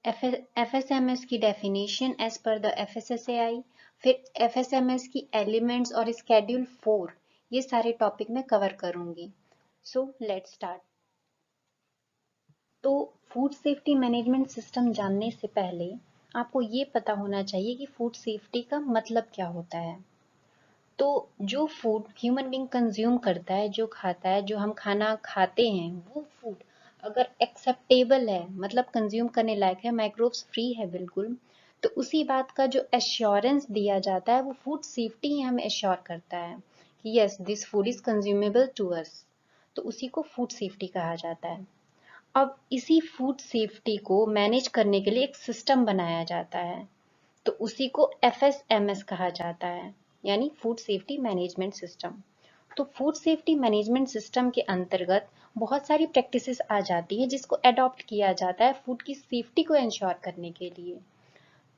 FSMS की definition as per the FSSAI, फिर FSMS की एलिमेंट्स और स्केड्यूल 4, ये सारे टॉपिक मैं कवर करूंगी। So let's start. तो फूड सेफ्टी मैनेजमेंट सिस्टम जानने से पहले आपको ये पता होना चाहिए कि फूड सेफ्टी का मतलब क्या होता है। तो जो फूड ह्यूमन बीइंग कंज्यूम करता है, जो खाता है, जो हम खाना खाते हैं, वो फूड अगर एक्सेप्टेबल है, मतलब कंज्यूम करने लायक है, माइक्रोब्स फ्री है बिल्कुल, तो उसी बात का जो एश्योरेंस दिया जाता है वो फूड सेफ्टी ही हमें एश्योर करता है कि yes this food is consumable to us. तो उसी को फूड सेफ्टी कहा जाता है। अब इसी फूड सेफ्टी को मैनेज करने के लिए एक सिस्टम बनाया जाता है, तो उसी को FSMS कहा जाता है, यानी फूड सेफ्टी मैनेजमेंट सिस्टम। तो फूड सेफ्टी मैनेजमेंट सिस्टम के अंतर्गत बहुत सारी प्रैक्टिसेस आ जाती हैं जिसको अडॉप्ट किया जाता है फूड की सेफ्टी को इंश्योर करने के लिए।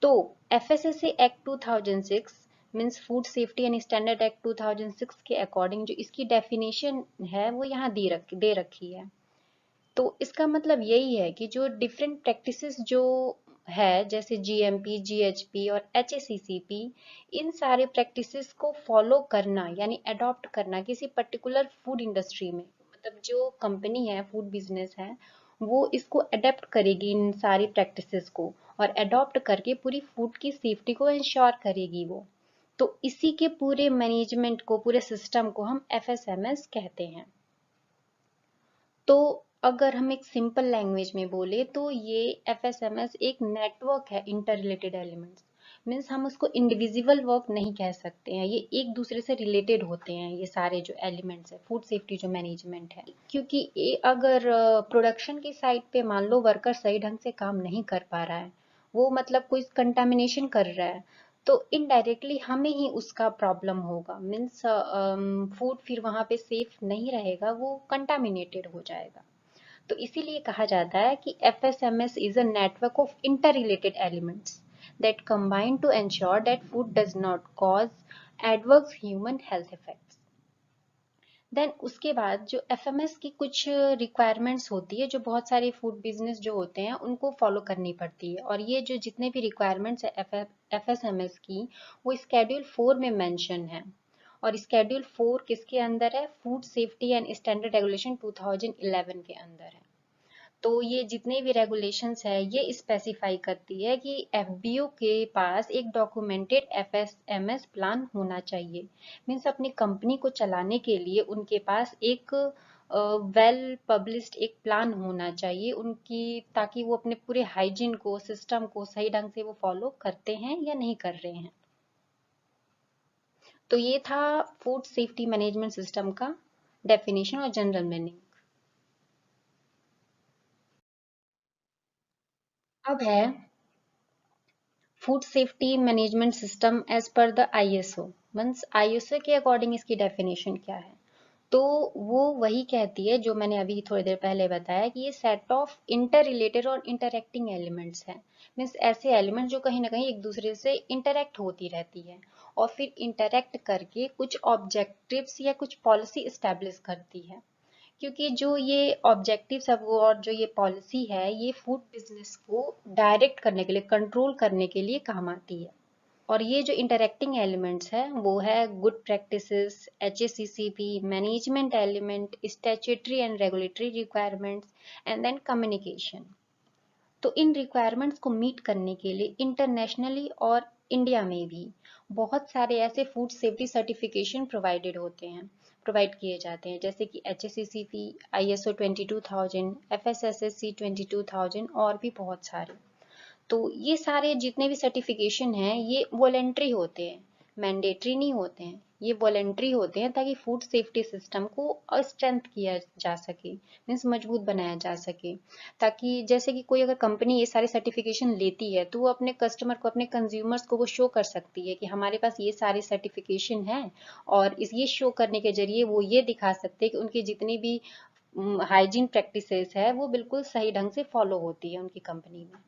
तो FSSA act 2006 means food safety and standard act 2006 के अकॉर्डिंग जो इसकी डेफिनेशन है वो यहाँ दे रखी है। तो इसका मतलब यही है कि जो डिफरेंट प्रैक्टिसेस जो है, जैसे GMP, GHP और HACCP, इन सारे प्रैक्टिसेस को फॉलो करना यानी अडॉप्ट करना किसी पर्टिकुलर फूड इंडस्ट्री में, मतलब जो कंपनी है, फूड बिजनेस है, वो इसको अडेप्ट करेगी इन सारी प्रैक्टिसेस को और अडॉप्ट करके पूरी फूड की सेफ्टी को इंश्योर करेगी वो। तो इसी के पूरे मैनेजमेंट को, पूरे सिस्टम को हम FSMS कहते हैं। तो अगर हम एक सिंपल लैंग्वेज में बोले तो ये FSMS एक नेटवर्क है इंटर रिलेटेड एलिमेंट्स। मीन्स हम उसको इंडिविजुअल वर्क नहीं कह सकते हैं, ये एक दूसरे से रिलेटेड होते हैं ये सारे जो एलिमेंट्स है फूड सेफ्टी जो मैनेजमेंट है। क्योंकि अगर प्रोडक्शन की साइड पे मान लो वर्कर सही ढंग से काम नहीं कर पा रहा है, वो मतलब कोई कंटामिनेशन कर रहा है, तो इनडायरेक्टली हमें ही उसका प्रॉब्लम होगा। मीन्स फूड फिर वहां पे सेफ नहीं रहेगा, वो कंटामिनेटेड हो जाएगा। तो इसीलिए कहा जाता है कि FSMS is a network of interrelated elements that combine to ensure that food does not cause adverse human health effects. Then उसके बाद जो FMS की कुछ रिक्वायरमेंट्स होती है, जो बहुत सारे फूड बिजनेस जो होते हैं उनको फॉलो करनी पड़ती है, और ये जो जितने भी रिक्वायरमेंट्स है FSMS की, वो स्केड्यूल 4 में मेंशन है। और स्केड्यूल 4 किसके अंदर है? Food safety and standard regulation 2011 के अंदर है। तो ये जितने भी रेगुलेशंस है ये स्पेसिफाई करती है कि FBO के पास एक डॉक्यूमेंटेड FSMS प्लान होना चाहिए। मीन्स अपनी कंपनी को चलाने के लिए उनके पास एक वेल पब्लिश्ड एक प्लान होना चाहिए उनकी, ताकि वो अपने पूरे हाइजीन को, सिस्टम को सही ढंग से वो फॉलो करते हैं या नहीं कर रहे हैं। तो ये था फूड सेफ्टी मैनेजमेंट सिस्टम का डेफिनेशन और जनरल मीनिंग। अब है food safety management system as per the ISO। Means ISO के अकॉर्डिंग इसकी डेफिनेशन क्या है? तो वो वही कहती है जो मैंने अभी थोड़ी देर पहले बताया कि ये सेट ऑफ इंटर रिलेटेड और इंटरैक्टिंग एलिमेंट्स हैं। मीन्स ऐसे एलिमेंट जो कहीं ना कहीं एक दूसरे से इंटरैक्ट होती रहती है और फिर इंटरैक्ट करके कुछ ऑब्जेक्टिव्स या कुछ पॉलिसी इस्टेब्लिश करती है। क्योंकि जो ये ऑब्जेक्टिव सब वो और जो ये पॉलिसी है ये फूड बिजनेस को डायरेक्ट करने के लिए, कंट्रोल करने के लिए काम आती है। और ये जो इंटरैक्टिंग एलिमेंट्स है वो है good practices, HACCP, management element, statutory and regulatory requirements and then communication. तो इन रिक्वायरमेंट्स को मीट करने के लिए इंटरनेशनली और इंडिया में भी बहुत सारे ऐसे फूड सेफ्टी सर्टिफिकेशन प्रोवाइड किए जाते हैं, जैसे कि HACCP, ISO 22000, FSSSC 22000 और भी बहुत सारे। तो ये सारे जितने भी सर्टिफिकेशन हैं ये वॉलेंट्री होते हैं, मैंडेटरी नहीं होते हैं, ये वॉलेंट्री होते हैं ताकि फूड सेफ्टी सिस्टम को स्ट्रेंथ किया जा सके, मीन्स मजबूत बनाया जा सके। ताकि जैसे कि कोई अगर कंपनी ये सारे सर्टिफिकेशन लेती है तो वो अपने कस्टमर को, अपने कंज्यूमर्स को वो शो कर सकती है कि हमारे पास ये सारे सर्टिफिकेशन हैं, और इस ये शो करने के जरिए वो ये दिखा सकते हैं कि उनकी जितनी भी हाइजीन प्रैक्टिसेस है वो बिल्कुल सही ढंग से फॉलो होती है उनकी कंपनी में।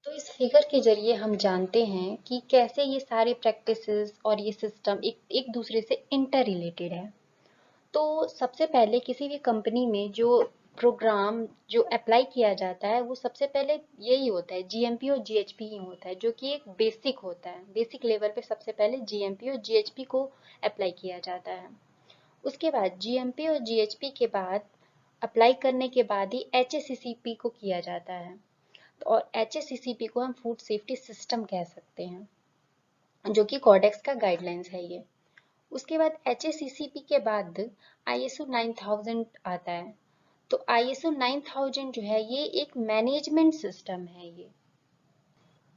तो इस फिगर के जरिए हम जानते हैं कि कैसे ये सारे प्रैक्टिसेस और ये सिस्टम एक एक दूसरे से इंटर रिलेटेड है। तो सबसे पहले किसी भी कंपनी में जो प्रोग्राम जो अप्लाई किया जाता है वो सबसे पहले यही होता है, जीएमपी और जीएचपी ही होता है, जो कि एक बेसिक होता है। बेसिक लेवल पे सबसे पहले जीएमपी और जीएचपी को अप्लाई किया जाता है। उसके बाद जीएमपी और जीएचपी के बाद अप्लाई करने के बाद ही एचएसीसीपी को किया जाता है। और एचएसीसीपी को हम फूड सेफ्टी सिस्टम कह सकते हैं, जो कि कोडेक्स का गाइडलाइंस है ये। उसके बाद एचएसीसीपी के बाद आईएसओ 9000 आता है। तो आईएसओ 9000 जो है ये एक मैनेजमेंट सिस्टम है। ये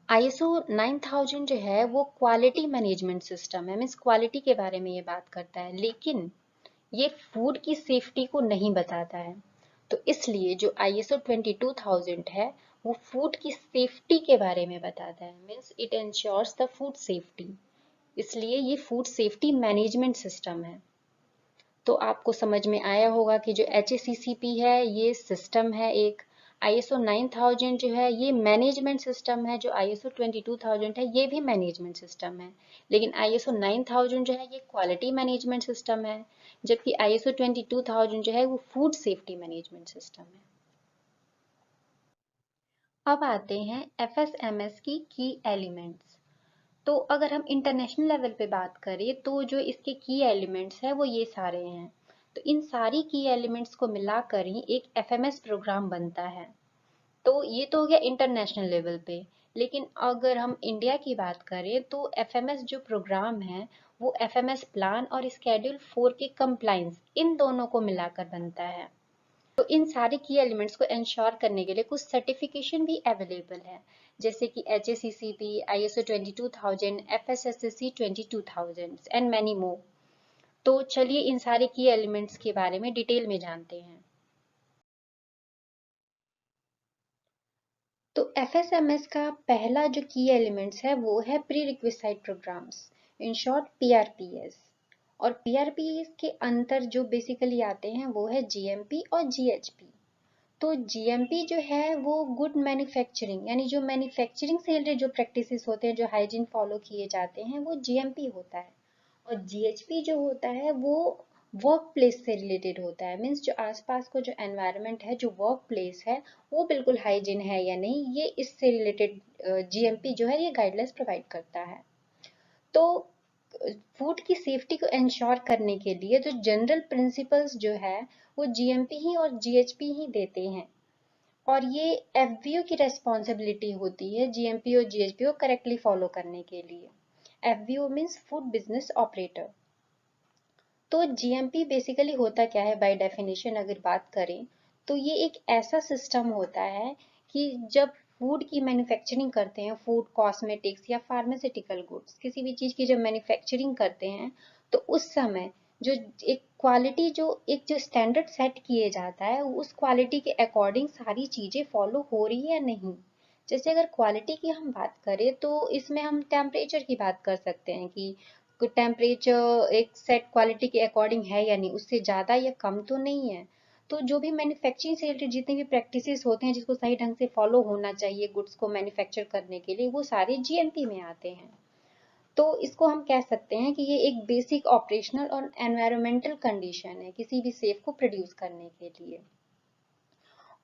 आईएसओ 9000 जो है वो क्वालिटी मैनेजमेंट सिस्टम है, मीन्स क्वालिटी के बारे में ये बात करता है, लेकिन ये फूड की सेफ्टी को नहीं बताता है। तो इसलिए जो आईएसओ 22000 है वो फूड की सेफ्टी के बारे में बताता है, means it ensures the food safety. इसलिए ये फूड सेफ्टी मैनेजमेंट सिस्टम है। तो आपको समझ में आया होगा कि जो एचएसीसीपी है ये सिस्टम है एक, आईएसओ 9000 जो है ये मैनेजमेंट सिस्टम है, जो आईएसओ 22000 है ये भी मैनेजमेंट सिस्टम है, लेकिन आईएसओ 9000 जो है ये क्वालिटी मैनेजमेंट सिस्टम है, जबकि आईएसओ 22000 जो है वो फूड सेफ्टी मैनेजमेंट सिस्टम है। अब आते हैं एफएसएमएस की एलिमेंट्स। तो अगर हम इंटरनेशनल लेवल पे बात करें तो जो इसके की एलिमेंट्स हैं वो ये सारे हैं। तो इन सारी की एलिमेंट्स को मिलाकर ही एक एफएमएस प्रोग्राम बनता है। तो ये तो हो गया इंटरनेशनल लेवल पे, लेकिन अगर हम इंडिया की बात करें तो एफएमएस जो प्रोग्राम है वो एफएमएस प्लान और स्केड्यूल 4 के कंप्लाइंस इन दोनों को मिलाकर बनता है। तो इन सारे की एलिमेंट्स को इंश्योर करने के लिए कुछ सर्टिफिकेशन भी अवेलेबल है, जैसे कि HACCP, ISO 22000, एफएसएसएससी 22000 and many more. तो चलिए इन सारे की एलिमेंट्स के बारे में डिटेल में जानते हैं। तो एफएसएमएस का पहला जो की एलिमेंट्स है वो है prerequisite programs, in short PRPs. और पीआरपीएस के अंतर जो बेसिकली आते हैं वो है जीएमपी और जीएचपी। तो जीएमपी जो है वो गुड मैन्युफैक्चरिंग, यानी जो मैन्युफैक्चरिंग से रिलेटेड जो प्रैक्टिसेस होते हैं, जो हाइजीन फॉलो किए जाते हैं, वो जीएमपी होता है। और जीएचपी जो होता है वो वर्क प्लेस से रिलेटेड होता है, मीन्स जो आसपास को जो एनवायरनमेंट है, जो वर्क प्लेस है वो बिल्कुल हाइजीन है या नहीं, ये इससे रिलेटेड जीएमपी जो है ये गाइडलाइंस प्रोवाइड करता है। तो फूड की सेफ्टी को इंश्योर करने के लिए जो जनरल प्रिंसिपल्स जो है वो जीएमपी ही और जीएचपी ही देते हैं, और ये एफबीओ की रेस्पॉन्सिबिलिटी होती है जीएमपी और जीएचपी को करेक्टली फॉलो करने के लिए। FBO means food business operator. तो जीएमपी बेसिकली होता क्या है, बाय डेफिनेशन अगर बात करें तो ये एक ऐसा सिस्टम होता है कि जब फूड की मैन्युफैक्चरिंग करते हैं, फूड कॉस्मेटिक्स या फार्मास्यूटिकल गुड्स, किसी भी चीज की जब मैन्युफैक्चरिंग करते हैं तो उस समय जो एक क्वालिटी, जो एक जो स्टैंडर्ड सेट किए जाता है उस क्वालिटी के अकॉर्डिंग सारी चीजें फॉलो हो रही है या नहीं। जैसे अगर क्वालिटी की हम बात करें तो इसमें हम टेम्परेचर की बात कर सकते हैं कि टेम्परेचर एक सेट क्वालिटी के अकॉर्डिंग है या नहीं, उससे ज़्यादा या कम तो नहीं है। तो जो भी मैन्युफैक्चरिंग से रिलेटेड जितने भी प्रैक्टिसेस होते हैं जिसको सही ढंग से फॉलो होना चाहिए गुड्स को मैन्युफैक्चर करने के लिए, वो सारे जीएमपी में आते हैं। तो इसको हम कह सकते हैं कि ये एक बेसिक ऑपरेशनल और एनवायरमेंटल कंडीशन है किसी भी सेफ को प्रोड्यूस करने के लिए।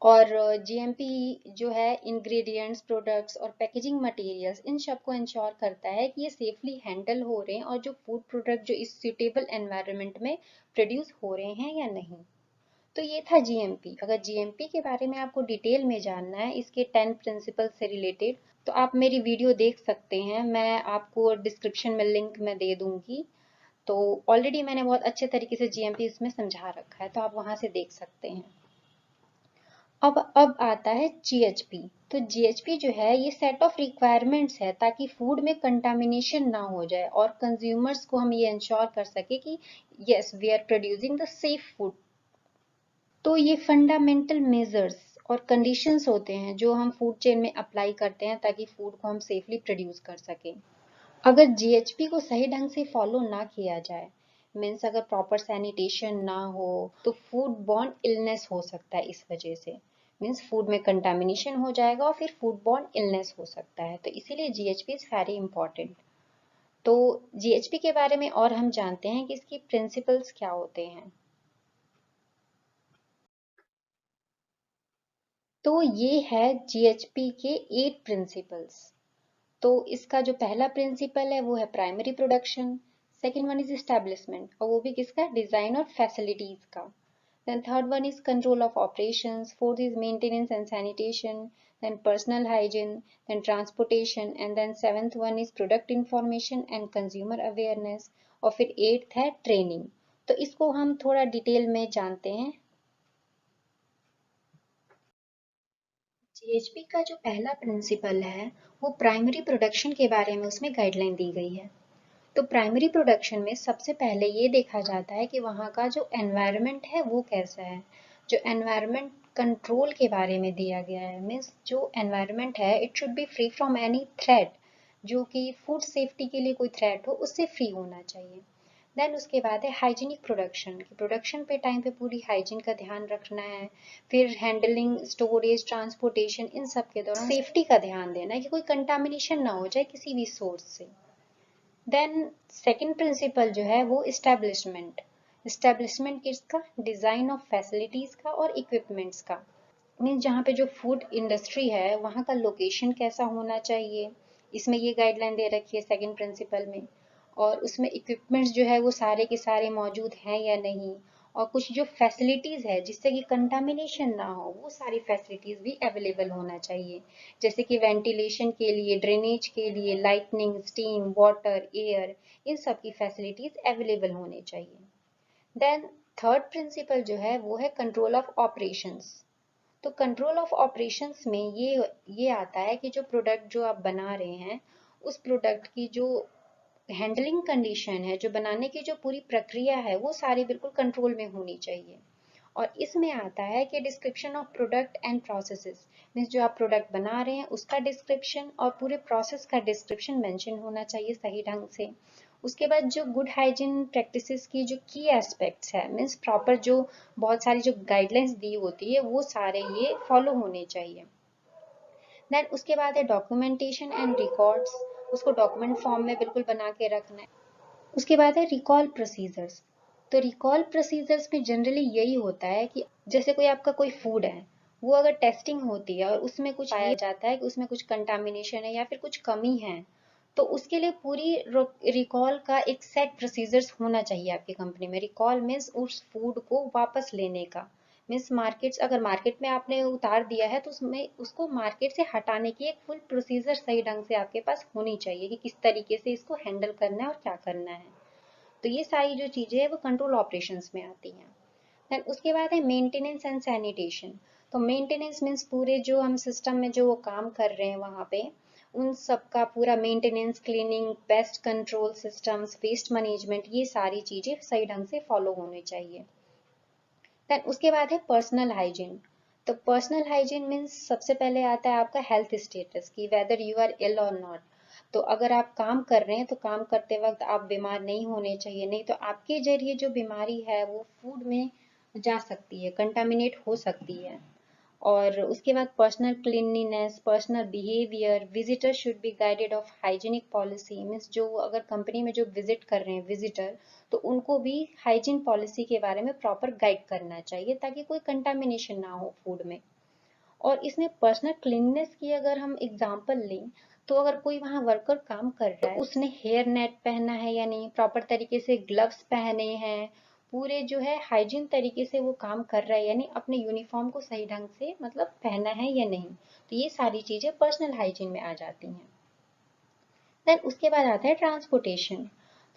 और जीएमपी जो है इंग्रेडिएंट्स, प्रोडक्ट्स और पैकेजिंग मटेरियल्स, इन सब को इंश्योर करता है कि ये सेफली हैंडल हो रहे हैं और जो फूड प्रोडक्ट जो इस सुटेबल एनवायरनमेंट में प्रोड्यूस हो रहे हैं या नहीं। तो ये था जीएमपी। अगर जीएमपी के बारे में आपको डिटेल में जानना है इसके 10 प्रिंसिपल से रिलेटेड, तो आप मेरी वीडियो देख सकते हैं, मैं आपको डिस्क्रिप्शन में लिंक में दे दूंगी। तो ऑलरेडी मैंने बहुत अच्छे तरीके से जीएमपी इसमें समझा रखा है, तो आप वहां से देख सकते हैं। अब आता है जीएचपी। तो जीएचपी जो है ये सेट ऑफ रिक्वायरमेंट्स है ताकि फूड में कंटामिनेशन ना हो जाए और कंज्यूमर्स को हम ये इंश्योर कर सके कि yes we are producing the safe food. तो ये फंडामेंटल मेजर्स और कंडीशंस होते हैं जो हम फूड चेन में अप्लाई करते हैं ताकि फूड को हम सेफली प्रोड्यूस कर सकें। अगर जीएचपी को सही ढंग से फॉलो ना किया जाए, मीन्स अगर प्रॉपर सैनिटेशन ना हो, तो फूड बॉर्न इलनेस हो सकता है। इस वजह से मीन्स फूड में कंटामिनेशन हो जाएगा और फिर फूड बॉर्न इलनेस हो सकता है। तो इसीलिए जीएचपी इज वेरी इंपॉर्टेंट। तो जीएचपी के बारे में और हम जानते हैं कि इसकी प्रिंसिपल्स क्या होते हैं। तो ये है जीएचपी के 8 प्रिंसिपल्स। तो इसका जो पहला प्रिंसिपल है वो है primary production, second one is establishment, और वो भी किसका, डिजाइन और फैसिलिटीज का। Then third one is control of operations, fourth is maintenance and sanitation, then personal hygiene, then transportation, and then seventh one is product information and consumer awareness, और फिर eighth है training. तो इसको हम थोड़ा detail में जानते हैं। जीएचपी का जो पहला प्रिंसिपल है वो प्राइमरी प्रोडक्शन के बारे में उसमें गाइडलाइन दी गई है। तो प्राइमरी प्रोडक्शन में सबसे पहले ये देखा जाता है कि वहाँ का जो एनवायरनमेंट है वो कैसा है। जो एनवायरनमेंट कंट्रोल के बारे में दिया गया है, मीन्स जो एनवायरनमेंट है it should be free from any threat, जो कि फूड सेफ्टी के लिए कोई थ्रेट हो उससे फ्री होना चाहिए। देन उसके बाद है हाइजीनिक प्रोडक्शन, प्रोडक्शन पे टाइम पे पूरी हाइजीन का ध्यान रखना है। फिर हैंडलिंग, स्टोरेज, ट्रांसपोर्टेशन, इन सब के दौरान सेफ्टी का ध्यान देना है कि कोई कंटामिनेशन ना हो जाए किसी भी सोर्स से। देन सेकंड प्रिंसिपल जो है वो इस्टेब्लिशमेंट। इस्टेब्लिशमेंट किसका, डिजाइन ऑफ फैसिलिटीज का और इक्विपमेंट्स का। मीन्स जहाँ पे जो फूड इंडस्ट्री है वहाँ का लोकेशन कैसा होना चाहिए, इसमें ये गाइडलाइन दे रखी है सेकंड प्रिंसिपल में। और उसमें इक्विपमेंट्स जो है वो सारे के सारे मौजूद हैं या नहीं, और कुछ जो फैसिलिटीज है जिससे कि कंटामिनेशन ना हो वो सारी फैसिलिटीज भी अवेलेबल होना चाहिए। जैसे कि वेंटिलेशन के लिए, ड्रेनेज के लिए, लाइटनिंग, स्टीम, वाटर, एयर, इन सब की फैसिलिटीज अवेलेबल होनी चाहिए। देन थर्ड प्रिंसिपल जो है वो है कंट्रोल ऑफ ऑपरेशंस। तो कंट्रोल ऑफ ऑपरेशंस में ये आता है कि जो प्रोडक्ट जो आप बना रहे हैं उस प्रोडक्ट की जो हैंडलिंग कंडीशन है, जो बनाने की जो पूरी प्रक्रिया है वो सारी बिल्कुल कंट्रोल में होनी चाहिए। और इसमें आता है कि description of product and processes, means जो आप प्रोडक्ट बना रहे हैं उसका डिस्क्रिप्शन और पूरे प्रोसेस का डिस्क्रिप्शन मेंशन होना चाहिए सही ढंग से। उसके बाद जो गुड हाइजीन प्रैक्टिसेस की जो की एस्पेक्ट्स है, मीन्स प्रॉपर जो बहुत सारी जो गाइडलाइंस दी होती है वो सारे ये फॉलो होने चाहिए। देन उसके बाद है डॉक्यूमेंटेशन एंड रिकॉर्ड्स, उसको डॉक्यूमेंट फॉर्म में बिल्कुल बना के रखना है। उसके बाद है रिकॉल प्रोसीजर्स। तो रिकॉल प्रोसीजर्स में जनरली यही होता है कि जैसे कोई आपका कोई फूड है, वो अगर टेस्टिंग होती है और उसमें कुछ पाया जाता है कि उसमें कुछ कंटामिनेशन है या फिर कुछ कमी है, तो उसके लिए पूरी रिकॉल का एक सेट प्रोसीजर्स होना चाहिए आपकी कंपनी में। रिकॉल मीन्स उस फूड को वापस लेने का, मीन्स मार्केट्स, अगर मार्केट में आपने उतार दिया है तो उसमें उसको मार्केट से हटाने की एक फुल प्रोसीजर सही ढंग से आपके पास होनी चाहिए कि किस तरीके से इसको हैंडल करना है और क्या करना है। तो ये सारी जो चीजें हैं वो कंट्रोल ऑपरेशंस में आती हैं। देन उसके बाद है मेंटेनेंस एंड सैनिटेशन। तो मेंटेनेंस मीन्स पूरे जो हम सिस्टम में जो वो काम कर रहे हैं वहाँ पे उन सब का पूरा maintenance, cleaning, pest control systems, waste management, ये सारी चीजें सही ढंग से फॉलो होनी चाहिए। देन उसके बाद है पर्सनल हाइजीन। तो पर्सनल हाइजीन मीन्स सबसे पहले आता है आपका हेल्थ स्टेटस की, वेदर यू आर इल और नॉट। तो अगर आप काम कर रहे हैं तो काम करते वक्त आप बीमार नहीं होने चाहिए, नहीं तो आपके जरिए जो बीमारी है वो फूड में जा सकती है, कंटामिनेट हो सकती है। और उसके बाद personal cleanliness, personal behaviour, visitor should be guided of hygienic policy, means जो अगर कंपनी में जो विजिट कर रहे हैं विजिटर, तो उनको भी हाइजीन पॉलिसी के बारे में प्रॉपर गाइड करना चाहिए ताकि कोई कंटामिनेशन ना हो फूड में। और इसमें पर्सनल क्लीननेस की अगर हम एग्जांपल लें, तो अगर कोई वहाँ वर्कर काम कर रहा है तो उसने हेयर नेट पहना है या नहीं, प्रॉपर तरीके से ग्लव्स पहने हैं, पूरे जो है हाइजीन तरीके से वो काम कर रहा है यानी अपने यूनिफॉर्म को सही ढंग से मतलब पहना है या नहीं। तो ये सारी चीजें पर्सनल हाइजीन में आ जाती हैं। देन उसके बाद आता है ट्रांसपोर्टेशन।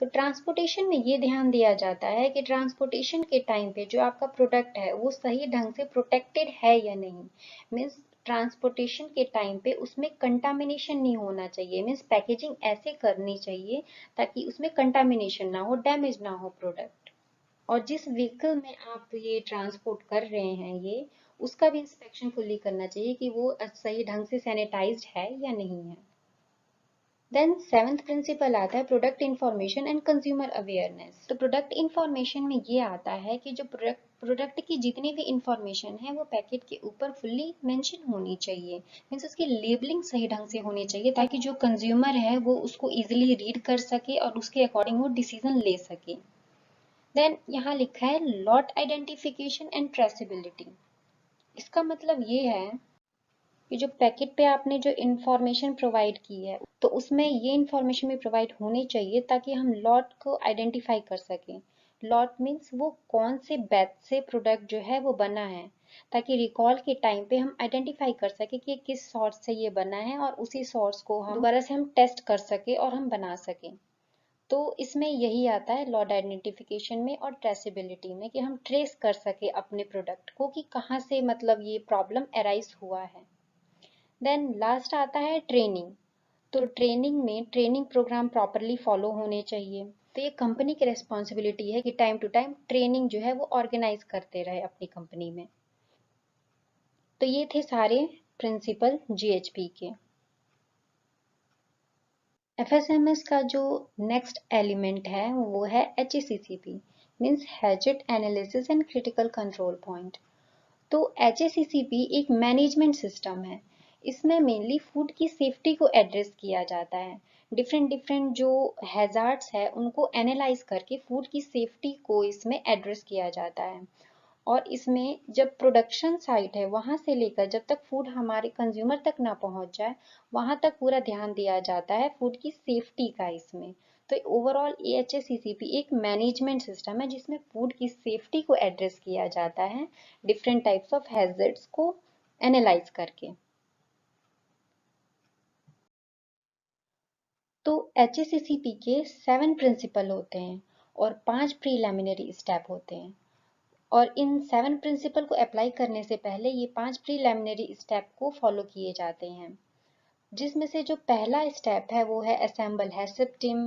तो ट्रांसपोर्टेशन में ये ध्यान दिया जाता है कि ट्रांसपोर्टेशन के टाइम पे जो आपका प्रोडक्ट है वो सही ढंग से प्रोटेक्टेड है या नहीं। मीन्स ट्रांसपोर्टेशन के टाइम पे उसमें कंटामिनेशन नहीं होना चाहिए, मीन्स पैकेजिंग ऐसे करनी चाहिए ताकि उसमें कंटामिनेशन ना हो, डैमेज ना हो प्रोडक्ट। और जिस व्हीकल में आप ये ट्रांसपोर्ट कर रहे हैं ये, उसका भी इंस्पेक्शन फुल्ली करना चाहिए कि वो सही ढंग से सैनिटाइज्ड है या नहीं है। देन सेवंथ प्रिंसिपल आता है product information and consumer awareness. तो प्रोडक्ट इंफॉर्मेशन में ये आता है कि जो प्रोडक्ट की जितनी भी इंफॉर्मेशन है वो पैकेट के ऊपर फुल्ली मेंशन होनी चाहिए, मीन्स उसकी लेबलिंग सही ढंग से होनी चाहिए ताकि जो कंज्यूमर है वो उसको इजीली रीड कर सके और उसके अकॉर्डिंग वो डिसीजन ले सके। देन यहाँ लिखा है लॉट आइडेंटिफिकेशन एंड ट्रेसेबिलिटी। इसका मतलब ये है कि जो पैकेट पे आपने जो इंफॉर्मेशन प्रोवाइड की है तो उसमें ये इंफॉर्मेशन भी प्रोवाइड होनी चाहिए ताकि हम लॉट को आइडेंटिफाई कर सकें। लॉट मीन्स वो कौन से बैच से प्रोडक्ट जो है वो बना है, ताकि रिकॉल के टाइम पे हम आइडेंटिफाई कर सके कि किस सोर्स से ये बना है और उसी सोर्स को हम दोबारा से हम टेस्ट कर सके और हम बना सकें। तो इसमें यही आता है लॉट आइडेंटिफिकेशन में और ट्रेसेबिलिटी में, कि हम ट्रेस कर सके अपने प्रोडक्ट को कि कहाँ से मतलब ये प्रॉब्लम अराइज हुआ है। देन लास्ट आता है ट्रेनिंग। तो ट्रेनिंग में ट्रेनिंग प्रोग्राम प्रॉपरली फॉलो होने चाहिए। तो ये कंपनी की रिस्पॉन्सिबिलिटी है कि टाइम टू टाइम ट्रेनिंग जो है वो ऑर्गेनाइज करते रहे अपनी कंपनी में। तो ये थे सारे प्रिंसिपल जीएचपी के। एफएसएमएस का जो नेक्स्ट एलिमेंट है वो है HACCP, means hazard analysis and critical control point. तो HACCP एक मैनेजमेंट सिस्टम है। इसमें मेनली फूड की सेफ्टी को एड्रेस किया जाता है। डिफरेंट डिफरेंट जो हैजार्ड्स है उनको एनालाइज करके फूड की सेफ्टी को इसमें एड्रेस किया जाता है। और इसमें जब प्रोडक्शन साइट है वहां से लेकर जब तक फूड हमारे कंज्यूमर तक ना पहुंच जाए वहां तक पूरा ध्यान दिया जाता है फूड की सेफ्टी का इसमें। तो ओवरऑल HACCP एक मैनेजमेंट सिस्टम है जिसमें फूड की सेफ्टी को एड्रेस किया जाता है डिफरेंट टाइप्स ऑफ हैजर्ड्स को एनालाइज करके। तो HACCP के 7 प्रिंसिपल होते हैं और 5 प्रीलिमिनरी स्टेप होते हैं। और इन 7 प्रिंसिपल को अप्लाई करने से पहले ये 5 प्रीलिमिनरी स्टेप को फॉलो किए जाते हैं, जिसमें से जो पहला स्टेप है वो है असेंबल हैसप टीम।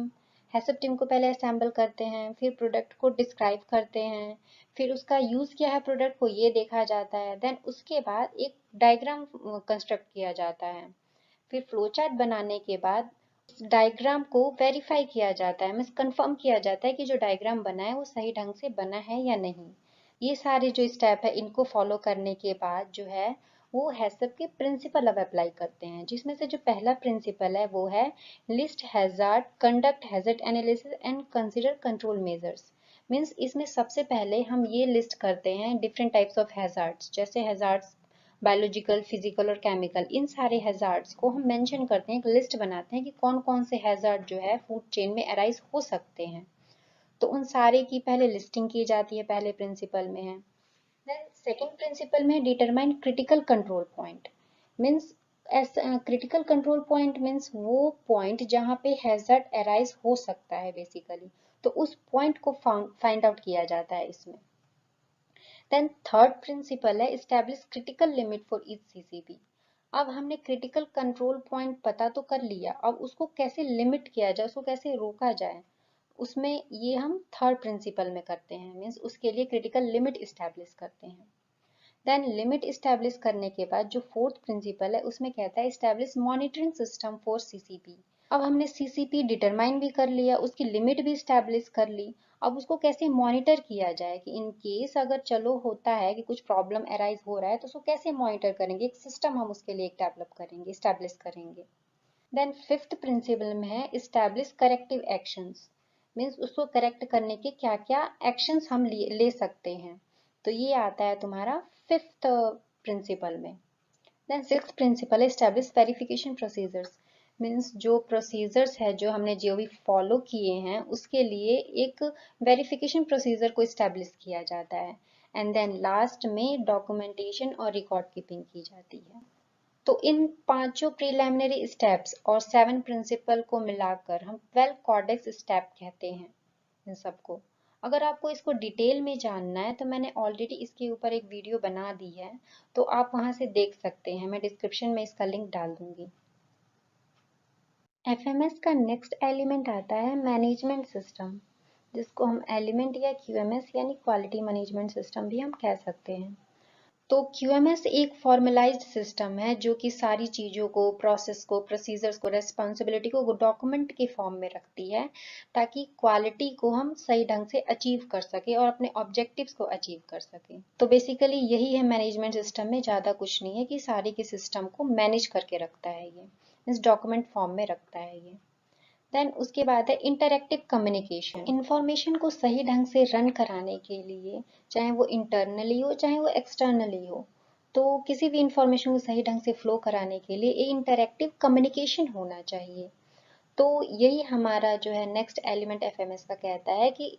हैसप टीम को पहले असेंबल करते हैं, फिर प्रोडक्ट को डिस्क्राइब करते हैं, फिर उसका यूज क्या है प्रोडक्ट को ये देखा जाता है। देन उसके बाद एक डायग्राम कंस्ट्रक्ट किया जाता है। फिर फ्लो चार्ट बनाने के बाद उस डायग्राम को वेरीफाई किया जाता है, मीन्स कंफर्म किया जाता है कि जो डायग्राम बना है वो सही ढंग से बना है या नहीं। ये सारे जो स्टेप है इनको फॉलो करने के बाद जो है वो हैसप के प्रिंसिपल अब अप्लाई करते हैं, जिसमें से जो पहला प्रिंसिपल है वो है list hazard, conduct hazard analysis and consider control measures. Means इसमें सबसे पहले हम ये लिस्ट करते हैं डिफरेंट टाइप्स ऑफ हैजार्ड्स, जैसे हैजार्ड्स बायोलॉजिकल, फिजिकल और केमिकल, इन सारे हैजार्ड्स को हम मेंशन करते हैं, एक लिस्ट बनाते हैं कि कौन कौन से हैजार्ड जो है फूड चेन में अराइज हो सकते हैं। तो उन सारे की पहले लिस्टिंग की जाती है, पहले प्रिंसिपल में है। देन सेकंड प्रिंसिपल में determine critical control point. Means critical control point means वो पॉइंट जहाँ पे हैजर्ड अराइज हो सकता है बेसिकली, तो उस पॉइंट को फाइंड आउट किया जाता है इसमें। देन थर्ड प्रिंसिपल है establish critical limit for each CCP। अब हमने क्रिटिकल कंट्रोल पॉइंट पता तो कर लिया, अब उसको कैसे लिमिट किया जाए, उसको कैसे रोका जाए, उसमें ये हम थर्ड प्रिंसिपल में करते हैं। मीन्स उसके लिए क्रिटिकल लिमिट इस्टेब्लिश करते हैं। देन लिमिट इस्टेब्लिश करने के बाद जो फोर्थ प्रिंसिपल है उसमें कहता है establish monitoring system for CCP। अब हमने CCP डिटरमाइन भी कर लिया, उसकी लिमिट भी इस्टेब्लिश कर ली। अब उसको कैसे मॉनिटर किया जाए कि इन केस अगर चलो होता है कि कुछ प्रॉब्लम अराइज हो रहा है तो उसको कैसे मॉनिटर करेंगे, एक सिस्टम हम उसके लिए डेवलप करेंगे, इस्टेब्लिश करेंगे। देन फिफ्थ प्रिंसिपल में है इस्टेब्लिश करेक्टिव एक्शंस। मीन्स उसको करेक्ट करने के क्या क्या एक्शंस हम ले सकते हैं। तो ये आता है तुम्हारा फिफ्थ प्रिंसिपल में। देन सिक्स्थ प्रिंसिपल है एस्टैब्लिश वेरिफिकेशन प्रोसीजर्स। मीन्स जो प्रोसीजर्स है जो हमने जो भी फॉलो किए हैं उसके लिए एक वेरिफिकेशन प्रोसीजर को इस्टेब्लिश किया जाता है। एंड देन लास्ट में डॉक्यूमेंटेशन और रिकॉर्ड कीपिंग की जाती है। तो इन पांचों प्रीलिमिनरी स्टेप्स और 7 प्रिंसिपल को मिलाकर हम 12 कॉर्डेक्स स्टेप कहते हैं इन सबको। अगर आपको इसको डिटेल में जानना है तो मैंने ऑलरेडी इसके ऊपर एक वीडियो बना दी है, तो आप वहां से देख सकते हैं, मैं डिस्क्रिप्शन में इसका लिंक डाल दूंगी। एफएमएस का नेक्स्ट एलिमेंट आता है मैनेजमेंट सिस्टम, जिसको हम एलिमेंट या QMS यानी क्वालिटी मैनेजमेंट सिस्टम भी हम कह सकते हैं। तो QMS एक फॉर्मलाइज्ड सिस्टम है जो कि सारी चीज़ों को, प्रोसेस को, प्रोसीजर्स को, रेस्पॉन्सिबिलिटी को डॉक्यूमेंट के फॉर्म में रखती है ताकि क्वालिटी को हम सही ढंग से अचीव कर सके और अपने ऑब्जेक्टिव्स को अचीव कर सके। तो बेसिकली यही है मैनेजमेंट सिस्टम में, ज़्यादा कुछ नहीं है कि सारे के सिस्टम को मैनेज करके रखता है ये, इस डॉक्यूमेंट फॉर्म में रखता है ये। देन उसके बाद है इंटरैक्टिव कम्युनिकेशन। इंफॉर्मेशन को सही ढंग से रन कराने के लिए, चाहे वो इंटरनली हो चाहे वो एक्सटर्नली हो, तो किसी भी इंफॉर्मेशन को सही ढंग से फ्लो कराने के लिए एक इंटरेक्टिव कम्युनिकेशन होना चाहिए। तो यही हमारा जो है नेक्स्ट एलिमेंट एफएमएस का कहता है कि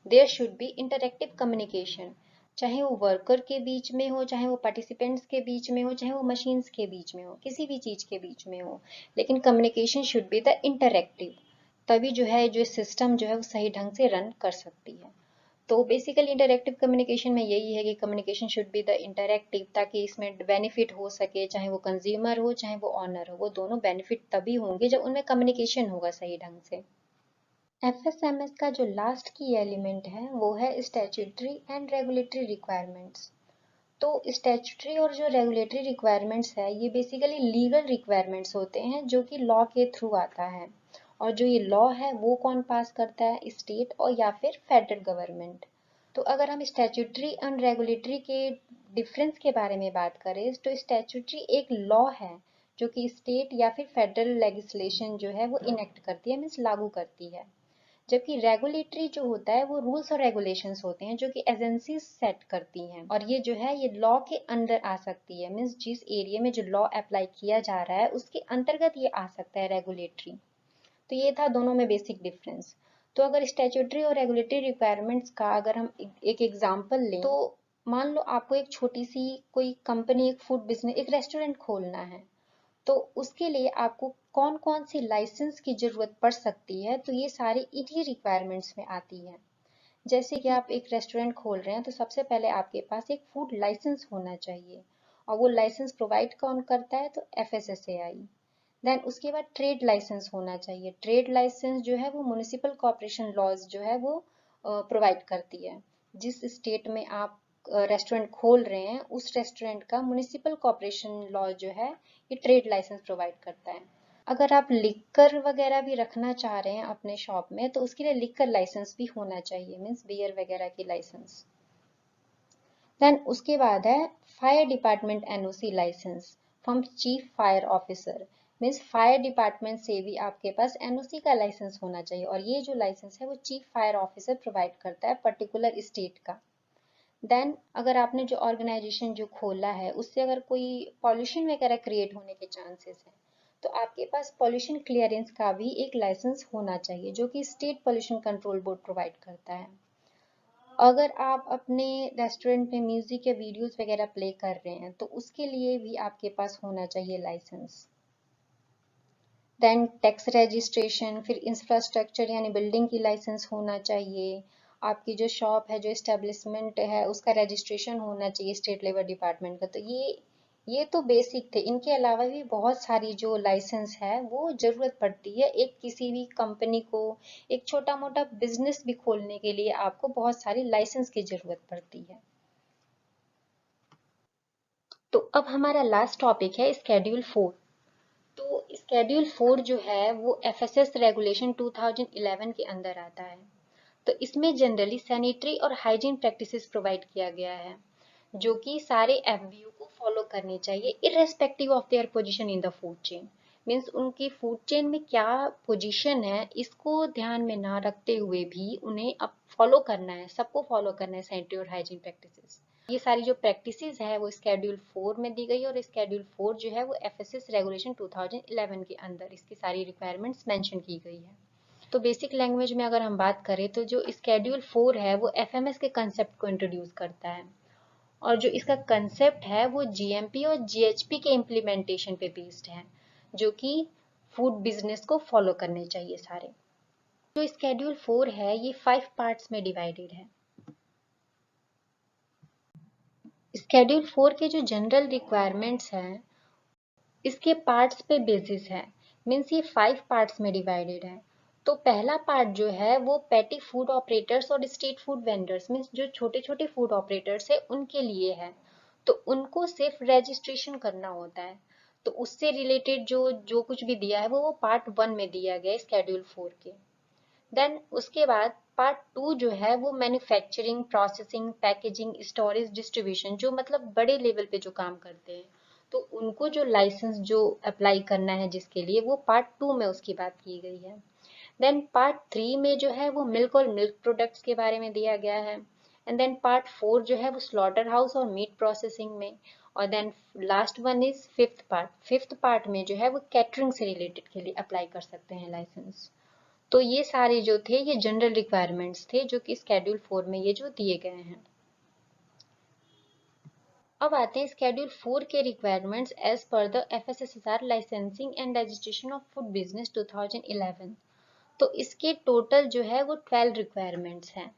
there should be interactive communication, चाहे वो वर्कर के बीच में हो, चाहे वो पार्टिसिपेंट्स के बीच में हो, चाहे वो मशीन्स के बीच में हो, किसी भी चीज के बीच में हो, लेकिन communication should be the interactive. तभी जो है जो सिस्टम जो है वो सही ढंग से रन कर सकती है। तो बेसिकली इंटरेक्टिव कम्युनिकेशन में यही है कि communication should be the interactive, ताकि इसमें बेनिफिट हो सके, चाहे वो कंज्यूमर हो चाहे वो ऑनर हो, वो दोनों बेनिफिट तभी होंगे जब उनमें कम्युनिकेशन होगा सही ढंग से। एफएसएमएस का जो लास्ट की एलिमेंट है वो है स्टैट्यूटरी एंड रेगुलेटरी रिक्वायरमेंट्स। तो स्टैट्यूटरी और जो रेगुलेटरी रिक्वायरमेंट्स है ये बेसिकली लीगल रिक्वायरमेंट्स होते हैं जो कि लॉ के थ्रू आता है। और जो ये लॉ है वो कौन पास करता है, स्टेट और या फिर फेडरल गवर्नमेंट। तो अगर हम स्टैट्यूटरी एंड रेगुलेटरी के डिफरेंस के बारे में बात करें तो स्टैट्यूटरी एक लॉ है जो कि स्टेट या फिर फेडरल लेजिस्लेशन जो है वो इनेक्ट करती है, मीन्स लागू करती है। जबकि रेगुलेटरी जो होता है वो रूल्स और रेगुलेशंस होते हैं जो कि एजेंसीज सेट करती हैं, और ये जो है ये लॉ के अंडर आ सकती है, मीन्स जिस एरिया में जो लॉ अप्लाई किया जा रहा है उसके अंतर्गत ये आ सकता है रेगुलेटरी। तो ये था दोनों में बेसिक डिफरेंस। तो अगर स्टैट्यूटरी और रेगुलेटरी रिक्वायरमेंट्स का अगर हम एक एग्जांपल लें तो मान लो आपको एक छोटी सी कोई कंपनी, एक फूड बिजनेस, एक रेस्टोरेंट खोलना है, तो उसके लिए आपको कौन कौन सी लाइसेंस की जरूरत पड़ सकती है, तो ये सारी इन्हीं रिक्वायरमेंट्स में आती है। जैसे कि आप एक रेस्टोरेंट खोल रहे हैं तो सबसे पहले आपके पास एक फूड लाइसेंस होना चाहिए, और वो लाइसेंस प्रोवाइड कौन करता है, तो एफएसएसएआई। देन उसके बाद ट्रेड लाइसेंस होना चाहिए। ट्रेड लाइसेंस जो है वो म्युनिसिपल कॉर्पोरेशन लॉज जो है वो प्रोवाइड करती है। जिस स्टेट में आप रेस्टोरेंट खोल रहे हैं उस रेस्टोरेंट का म्युनिसिपल कॉर्पोरेशन लॉ जो है ये ट्रेड लाइसेंस प्रोवाइड करता है। अगर आप लिकर वगैरह भी रखना चाह रहे हैं अपने शॉप में तो उसके लिए लिकर लाइसेंस भी होना चाहिए, मीन्स बियर वगैरह की लाइसेंस। देन उसके बाद है fire department NOC licence from chief fire officer, means fire department से भी आपके पास एनओसी का लाइसेंस होना चाहिए, और ये जो लाइसेंस है वो चीफ फायर ऑफिसर प्रोवाइड करता है पर्टिकुलर स्टेट का। देन अगर आपने जो ऑर्गेनाइजेशन जो खोला है उससे अगर कोई पॉल्यूशन वगैरह क्रिएट होने के चांसेस हैं तो आपके पास पॉल्यूशन क्लियरेंस का भी एक लाइसेंस होना चाहिए जो कि state pollution control board provide करता है। अगर आप अपने रेस्टोरेंट में म्यूजिक या वीडियोस वगैरह प्ले कर रहे हैं तो उसके लिए भी आपके पास होना चाहिए लाइसेंस। देन टैक्स रजिस्ट्रेशन, फिर इंफ्रास्ट्रक्चर यानी बिल्डिंग की लाइसेंस होना चाहिए। आपकी जो शॉप है, जो एस्टेब्लिशमेंट है, उसका रजिस्ट्रेशन होना चाहिए स्टेट लेवल डिपार्टमेंट का। तो ये तो बेसिक थे। इनके अलावा भी बहुत सारी जो लाइसेंस है वो जरूरत पड़ती है एक किसी भी कंपनी को। एक छोटा मोटा बिजनेस भी खोलने के लिए आपको बहुत सारी लाइसेंस की जरूरत पड़ती है। तो अब हमारा लास्ट टॉपिक है स्केड्यूल 4। तो स्केड्यूल 4 जो है वो एफएसएस रेगुलेशन 2011 के अंदर आता है। तो इसमें जनरली सैनिटरी और हाइजीन प्रैक्टिसेस प्रोवाइड किया गया है जो कि सारे एफबीओ को फॉलो करनी चाहिए irrespective of their position in the food chain. Means उनकी फूड चेन में क्या पोजीशन है इसको ध्यान में ना रखते हुए भी उन्हें अब फॉलो करना है, सबको फॉलो करना है सैनिटरी और हाइजीन प्रैक्टिसेस। ये सारी जो प्रैक्टिसेस है वो स्केड्यूल 4 में दी गई है, और स्केड्यूल 4 जो है वो एफएसएस रेगुलेशन 2011 के अंदर इसकी सारी रिक्वायरमेंट्स मेंशन की गई है। तो बेसिक लैंग्वेज में अगर हम बात करें तो जो स्केड्यूल 4 है वो एफएमएस के कंसेप्ट को इंट्रोड्यूस करता है, और जो इसका कंसेप्ट है वो जीएमपी और जीएचपी के इम्प्लीमेंटेशन पे बेस्ड है जो कि फूड बिजनेस को फॉलो करने चाहिए सारे। जो स्केड्यूल 4 है ये 5 पार्ट्स में डिवाइडेड है। स्केड्यूल 4 के जो जनरल रिक्वायरमेंट्स हैं इसके पार्ट्स पे बेसिस है, मीन्स ये 5 पार्ट्स में डिवाइडेड है। तो पहला पार्ट जो है वो पेटी फूड ऑपरेटर्स और स्ट्रीट फूड वेंडर्स, मीन्स जो छोटे छोटे फूड ऑपरेटर्स है उनके लिए है। तो उनको सिर्फ रजिस्ट्रेशन करना होता है। तो उससे रिलेटेड जो जो कुछ भी दिया है वो पार्ट 1 में दिया गया है स्केड्यूल 4 के। देन उसके बाद पार्ट 2 जो है वो manufacturing, processing, packaging, storage, distribution, जो मतलब बड़े लेवल पे जो काम करते हैं तो उनको जो लाइसेंस जो अप्लाई करना है जिसके लिए, वो पार्ट 2 में उसकी बात की गई है। देन पार्ट 3 में जो है वो मिल्क और मिल्क प्रोडक्ट्स के बारे में दिया गया है। एंड देन पार्ट 4 जो है वो स्लॉटर हाउस और मीट प्रोसेसिंग में, और then last one is fifth part में जो है वो कैटरिंग से रिलेटेड के लिए अप्लाई कर सकते हैं लाइसेंस। तो ये सारे जो थे ये जनरल रिक्वायरमेंट्स थे जो कि स्केड्यूल 4 में ये जो दिए गए हैं। अब आते हैं स्केड्यूल 4 के requirements as per the FSSAI licensing and registration of food business 2011। तो इसके टोटल जो है वो 12 रिक्वायरमेंट्स हैं,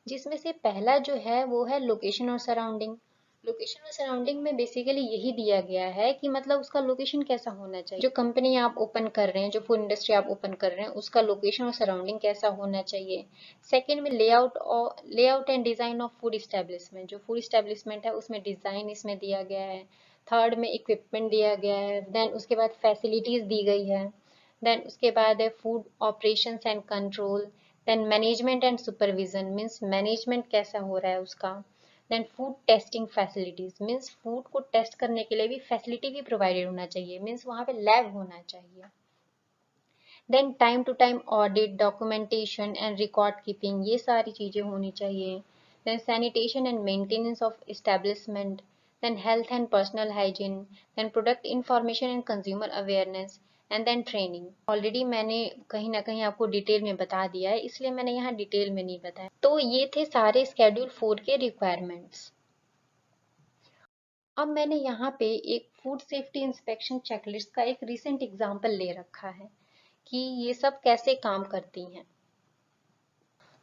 जिसमें से पहला जो है वो है लोकेशन और सराउंडिंग। लोकेशन और सराउंडिंग में बेसिकली यही दिया गया है कि मतलब उसका लोकेशन कैसा होना चाहिए, जो कंपनी आप ओपन कर रहे हैं, जो फूड इंडस्ट्री आप ओपन कर रहे हैं, उसका लोकेशन और सराउंडिंग कैसा होना चाहिए। सेकंड में layout and design of food establishment, जो फूड इस्टेब्लिशमेंट है उसमें डिजाइन इसमें दिया गया है। थर्ड में इक्विपमेंट दिया गया है। देन उसके बाद फैसिलिटीज दी गई है। देन उसके बाद है food operations and control. Then management and supervision means management कैसा हो रहा है उसका। Then food testing facilities means food को टेस्ट करने के लिए भी फैसिलिटी भी प्रोवाइडेड होना चाहिए, मीन्स वहाँ पे लैब होना चाहिए। Then time to time audit, documentation and record keeping, ये सारी चीजें होनी चाहिए। Then sanitation and maintenance of establishment. Then health and personal hygiene. Then product information and consumer awareness. And then training. Already मैंने कहीं ना कहीं आपको डिटेल में बता दिया है, इसलिए मैंने यहाँ डिटेल में नहीं बताया। तो ये थे सारे स्केड्यूल 4 के रिक्वायरमेंट्स। अब मैंने यहाँ पे एक फूड सेफ्टी इंस्पेक्शन चेकलिस्ट का एक रिसेंट एग्जाम्पल ले रखा है कि ये सब कैसे काम करती हैं।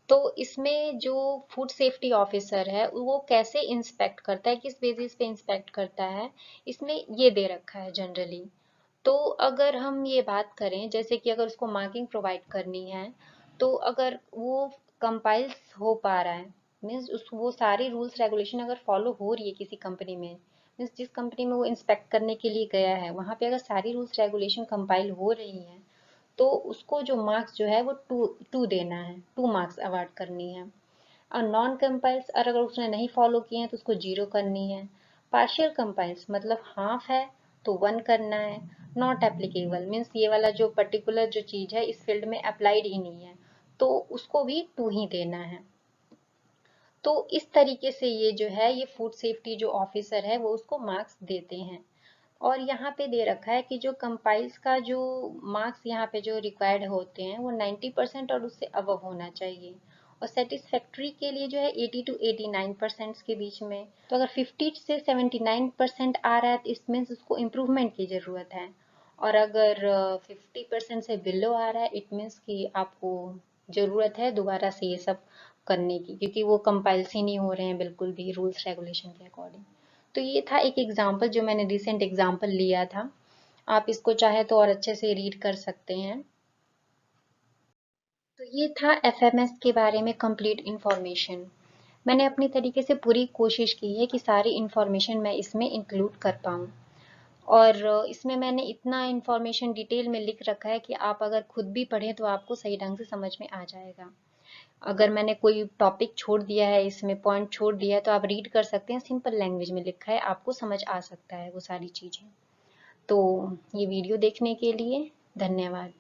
तो इसमें जो फूड सेफ्टी ऑफिसर है वो कैसे इंस्पेक्ट करता है, किस बेसिस पे इंस्पेक्ट करता है, इसमें ये दे रखा है जनरली। तो अगर हम ये बात करें जैसे कि अगर उसको मार्किंग प्रोवाइड करनी है, तो अगर वो कंपाइल्स हो पा रहा है, मीन्स उस वो सारी रूल्स रेगुलेशन अगर फॉलो हो रही है किसी कंपनी में, मीन्स जिस कंपनी में वो इंस्पेक्ट करने के लिए गया है वहाँ पे अगर सारी रूल्स रेगुलेशन कंपाइल हो रही हैं, तो उसको जो मार्क्स जो है वो टू देना है, 2 मार्क्स अवार्ड करनी है। और नॉन कंपाइल्स अगर उसने नहीं फॉलो किए हैं तो उसको 0 करनी है। पार्शियल कंपाइल्स मतलब हाफ है तो 1 करना है। नॉट एप्लीकेबल मीन्स ये वाला जो पर्टिकुलर जो चीज है इस फील्ड में अप्लाइड ही नहीं है, तो उसको भी 2 ही देना है। तो इस तरीके से ये जो है ये फूड सेफ्टी जो ऑफिसर है वो उसको मार्क्स देते हैं। और यहाँ पे दे रखा है कि जो कंपाइल्स का जो मार्क्स यहाँ पे जो रिक्वायर्ड होते हैं वो 90% और उससे अबव होना चाहिए। और सेटिस्फैक्ट्री के लिए जो है 80 to 89% के बीच में। तो अगर 50 से 79% आ रहा है तो इसमें उसको इम्प्रूवमेंट की ज़रूरत है। और अगर 50% से बिलो आ रहा है इट मीन्स कि आपको ज़रूरत है दोबारा से ये सब करने की, क्योंकि वो कंपाइल्स ही नहीं हो रहे हैं बिल्कुल भी रूल्स रेगुलेशन के अकॉर्डिंग। तो ये था एक एग्जाम्पल जो मैंने रिसेंट एग्जाम्पल लिया था। आप इसको चाहे तो और अच्छे से रीड कर सकते हैं। तो ये था एफएमएस के बारे में कंप्लीट इंफॉर्मेशन। मैंने अपनी तरीके से पूरी कोशिश की है कि सारी इंफॉर्मेशन मैं इसमें इंक्लूड कर पाऊँ। और इसमें मैंने इतना इंफॉर्मेशन डिटेल में लिख रखा है कि आप अगर खुद भी पढ़ें तो आपको सही ढंग से समझ में आ जाएगा। अगर मैंने कोई टॉपिक छोड़ दिया है, इसमें पॉइंट छोड़ दिया है, तो आप रीड कर सकते हैं, सिंपल लैंग्वेज में लिखा है, आपको समझ आ सकता है वो सारी चीज़ें। तो ये वीडियो देखने के लिए धन्यवाद।